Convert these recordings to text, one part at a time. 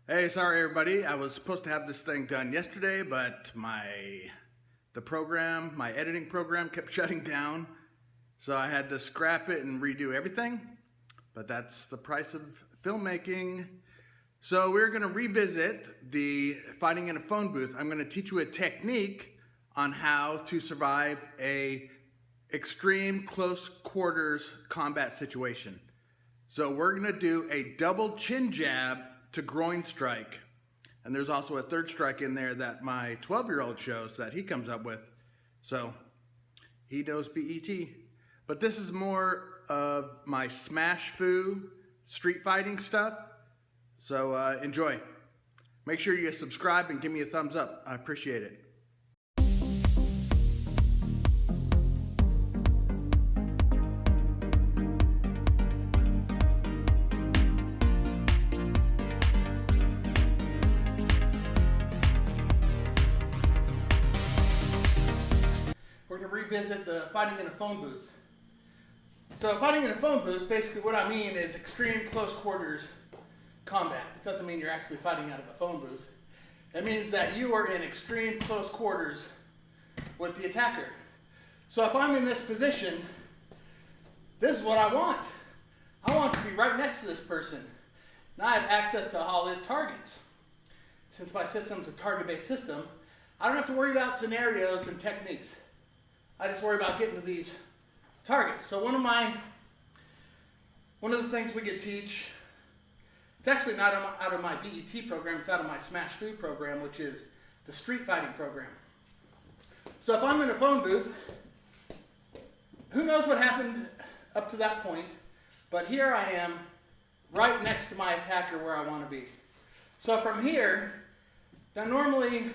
Hey, sorry everybody. I was supposed to have this thing done yesterday, but my editing program kept shutting down. So I had to scrap it and redo everything. But that's the price of filmmaking. So we're gonna revisit the fighting in a phone booth. I'm gonna teach you a technique on how to survive a extreme close quarters combat situation. So we're gonna do a double chin jab to groin strike. And there's also a third strike in there that my 12-year-old shows that he comes up with. So he knows BET. But this is more of my smash foo street fighting stuff. So enjoy. Make sure you subscribe and give me a thumbs up. I appreciate it. We're going to revisit the fighting in a phone booth. So fighting in a phone booth, basically what I mean is extreme close quarters combat. It doesn't mean you're actually fighting out of a phone booth. It means that you are in extreme close quarters with the attacker. So if I'm in this position, this is what I want. I want to be right next to this person. Now I have access to all his targets. Since my system's a target-based system, I don't have to worry about scenarios and techniques. I just worry about getting to these targets. So one of the things we could teach, it's actually not out of my BET program, it's out of my Smash Food program, which is the street fighting program. So if I'm in a phone booth, who knows what happened up to that point, but here I am right next to my attacker where I want to be. So from here, now normally,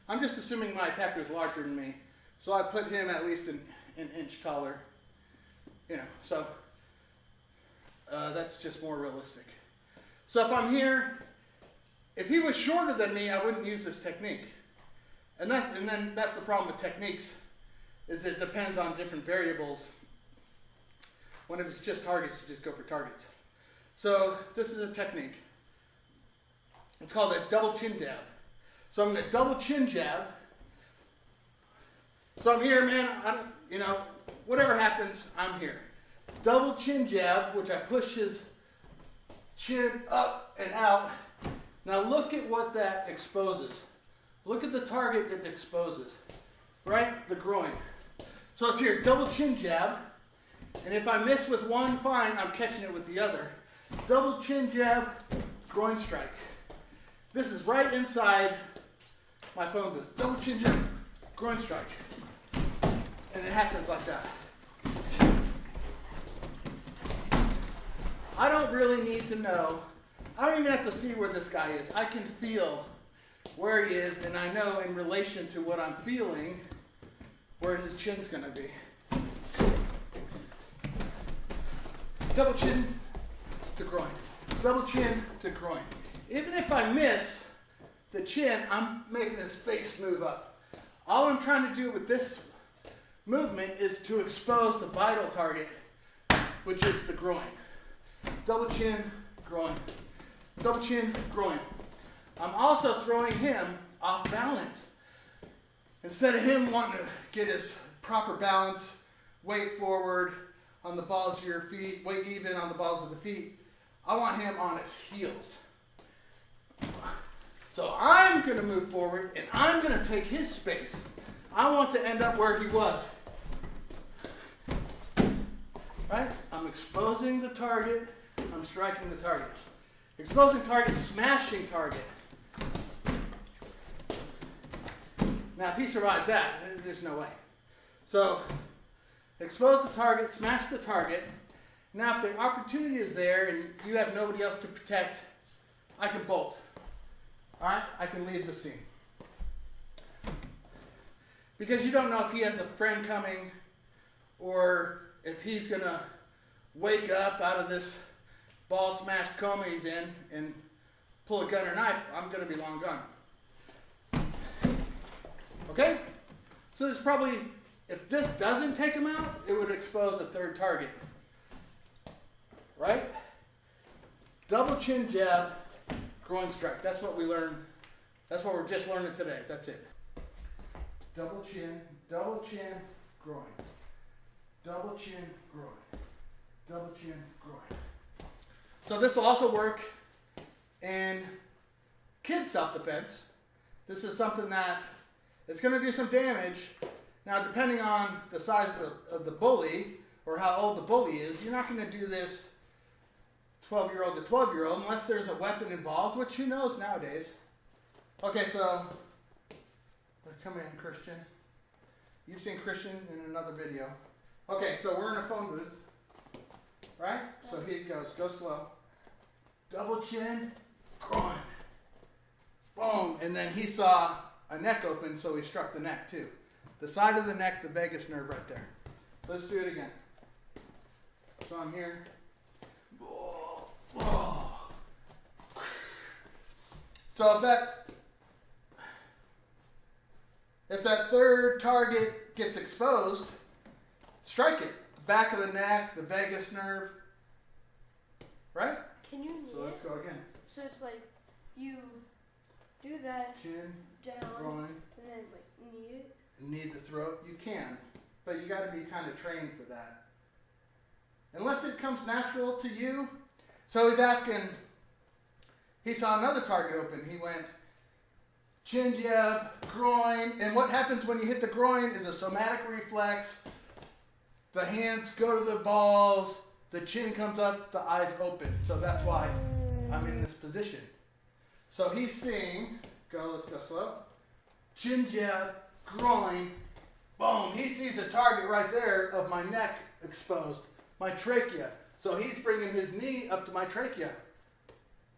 I'm just assuming my attacker is larger than me. So I put him at least an inch taller, so that's just more realistic. So if I'm here, if he was shorter than me, I wouldn't use this technique. And then that's the problem with techniques, is it depends on different variables. When it's just targets, you just go for targets. So this is a technique. It's called a double chin jab. So I'm going to double chin jab. So I'm here, man, whatever happens, I'm here. Double chin jab, which I push his chin up and out. Now look at what that exposes. Look at the target it exposes, right? The groin. So it's here, double chin jab. And if I miss with one, fine, I'm catching it with the other. Double chin jab, groin strike. This is right inside my phone booth. Double chin jab, groin strike. And it happens like that. I don't really need to know. I don't even have to see where this guy is. I can feel where he is, and I know in relation to what I'm feeling where his chin's going to be. Double chin to groin. Double chin to groin. Even if I miss the chin, I'm making his face move up. All I'm trying to do with this movement is to expose the vital target, which is the groin. Double chin, groin. Double chin, groin. I'm also throwing him off balance. Instead of him wanting to get his proper balance, weight forward on the balls of your feet, weight even on the balls of the feet, I want him on his heels. So I'm going to move forward and I'm going to take his space. I want to end up where he was. Right? I'm exposing the target. I'm striking the target. Exposing target, smashing target. Now, if he survives that, there's no way. So, expose the target, smash the target. Now, if the opportunity is there and you have nobody else to protect, I can bolt. All right? I can leave the scene. Because you don't know if he has a friend coming or if he's going to wake up out of this ball smashed coma he's in and pull a gun or knife, I'm going to be long gone. Okay? So there's probably, if this doesn't take him out, it would expose a third target. Right? Double chin jab, Groin strike. That's what we learned. That's what we're just learning today. That's it. Double chin, groin. Double chin, groin. Double chin, groin. So this will also work in kid self-defense. This is something that it's going to do some damage. Now, depending on the size of the bully or how old the bully is, you're not going to do this 12-year-old to 12-year-old unless there's a weapon involved, which who knows nowadays. Okay, so come in, Christian. You've seen Christian in another video. Okay, so we're in a phone booth, right? So here he goes. Go slow. Double chin, groin. Boom. And then he saw a neck open, so he struck the neck too. The side of the neck, the vagus nerve right there. So let's do it again. So I'm here. So if that third target gets exposed, strike it. Back of the neck, the vagus nerve. Right? Can you knee So let's go again. So it's like you do that Chin, down groin, and then like knee it. knee the throat. You can, but you got to be kind of trained for that. Unless it comes natural to you. So he's asking, he saw another target open. He went chin jab, groin, and what happens when you hit the groin is a somatic reflex. The hands go to the balls, the chin comes up, the eyes open. So that's why I'm in this position. So he's seeing, let's go slow. Chin jab, groin, boom. He sees a target right there of my neck exposed, my trachea. So he's bringing his knee up to my trachea.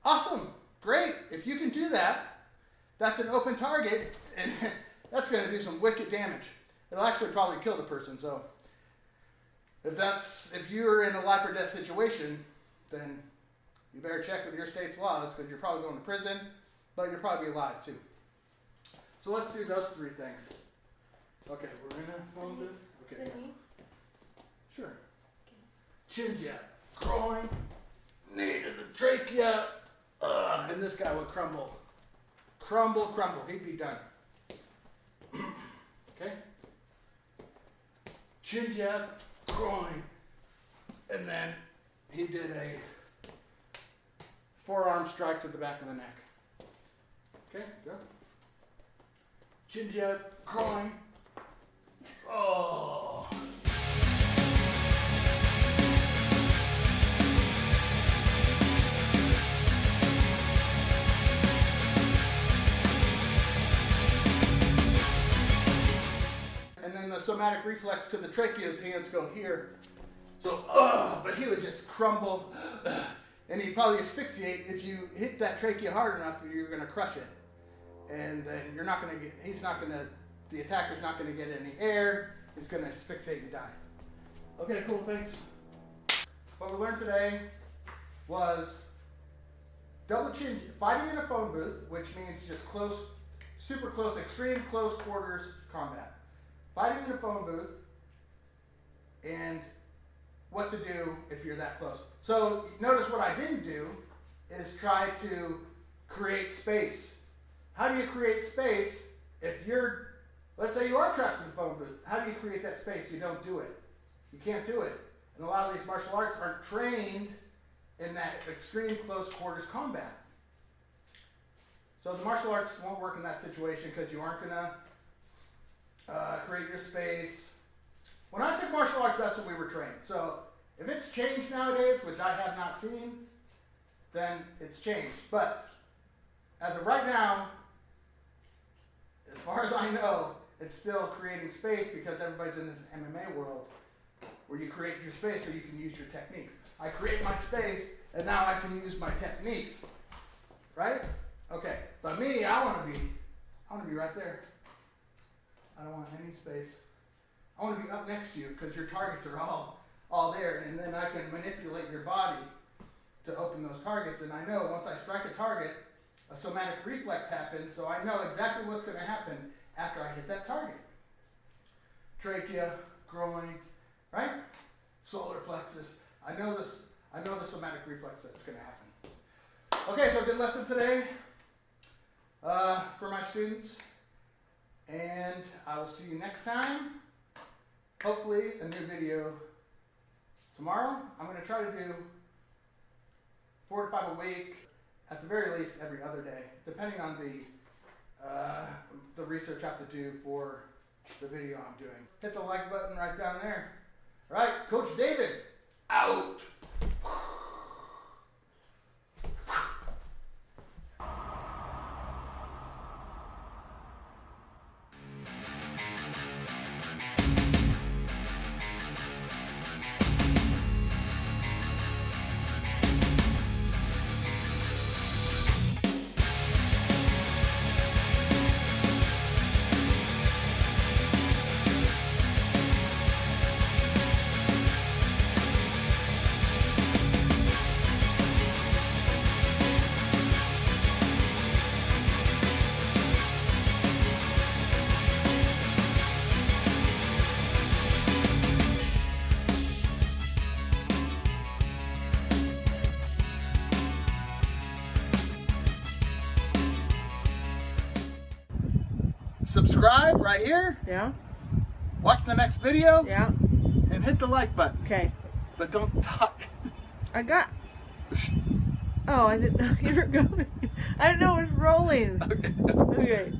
Awesome, great. If you can do that, that's an open target, and that's going to do some wicked damage. It'll actually probably kill the person. So if you're in a life or death situation, then you better check with your state's laws because you're probably going to prison, but you'll probably be alive too. So let's do those three things. Okay, we're in a phone booth. Okay, yeah. Sure. Okay. Chin jab, groin, knee to the trachea, and this guy would crumble. Crumble, crumble. He'd be done. Okay? Chin jab, groin, and then he did a forearm strike to the back of the neck. Okay, go. Chin jab, groin. Oh. And then the somatic reflex to the trachea, his hands go here. So, but he would just crumble, and he'd probably asphyxiate. If you hit that trachea hard enough, you're going to crush it. And then you're not going to the attacker's not going to get any air. He's going to asphyxiate and die. Okay, cool, thanks. What we learned today was double chin, fighting in a phone booth, which means just close, super close, extreme close quarters combat. Fighting in a phone booth, and what to do if you're that close. So notice what I didn't do is try to create space. How do you create space if let's say you are trapped in the phone booth? How do you create that space? You don't do it. You can't do it. And a lot of these martial arts aren't trained in that extreme close quarters combat. So the martial arts won't work in that situation because you aren't going to create your space. When I took martial arts, that's what we were trained. So if it's changed nowadays, which I have not seen, then it's changed. But as of right now, as far as I know, it's still creating space because everybody's in this MMA world where you create your space so you can use your techniques. I create my space, and now I can use my techniques. Right? Okay. But me, I want to be right there. I don't want any space. I want to be up next to you because your targets are all there, and then I can manipulate your body to open those targets. And I know once I strike a target, a somatic reflex happens, so I know exactly what's going to happen after I hit that target. Trachea, groin, right? Solar plexus. I know the somatic reflex that's going to happen. Okay, so good lesson today for my students. And I will see you next time. Hopefully a new video tomorrow. I'm going to try to do 4 to 5 a week, at the very least every other day, depending on the research I have to do for the video I'm doing. Hit the like button right down there. All right, Coach David, out. Subscribe right here. Yeah? Watch the next video. Yeah? And hit the like button. Okay. But don't talk. I got... Oh, I didn't know you were going. I didn't know it was rolling. Okay. Okay.